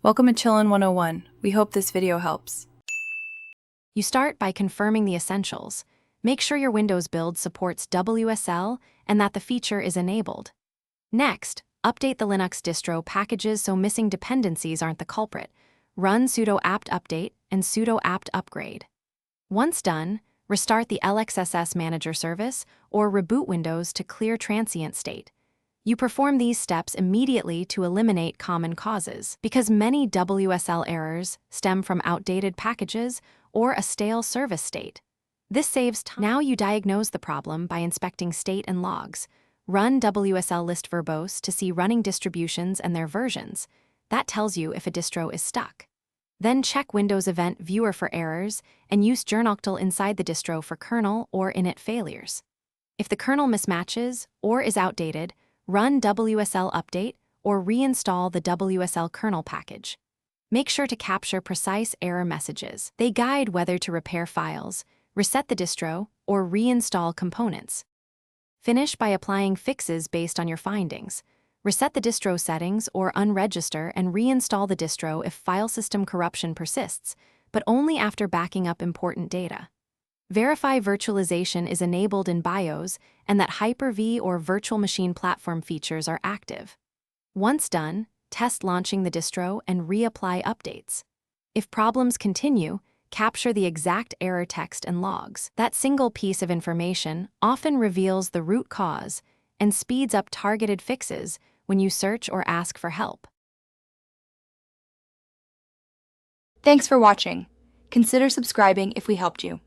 Welcome to Chillin' 101. We hope this video helps. You start by confirming the essentials. Make sure your Windows build supports WSL and that the feature is enabled. Next, update the Linux distro packages so missing dependencies aren't the culprit. Run sudo apt update and sudo apt upgrade. Once done, restart the LXSS manager service or reboot Windows to clear transient state. You perform these steps immediately to eliminate common causes, because many WSL errors stem from outdated packages or a stale service state. This saves time. Now you diagnose the problem by inspecting state and logs. Run WSL list verbose to see running distributions and their versions. That tells you if a distro is stuck. Then check Windows Event Viewer for errors and use journoctl inside the distro for kernel or init failures. If the kernel mismatches or is outdated, run WSL update or reinstall the WSL kernel package. Make sure to capture precise error messages. They guide whether to repair files, reset the distro, or reinstall components. Finish by applying fixes based on your findings. Reset the distro settings or unregister and reinstall the distro if file system corruption persists, but only after backing up important data. Verify virtualization is enabled in BIOS and that Hyper-V or virtual machine platform features are active. Once done, test launching the distro and reapply updates. If problems continue, capture the exact error text and logs. That single piece of information often reveals the root cause and speeds up targeted fixes when you search or ask for help. Thanks for watching. Consider subscribing if we helped you.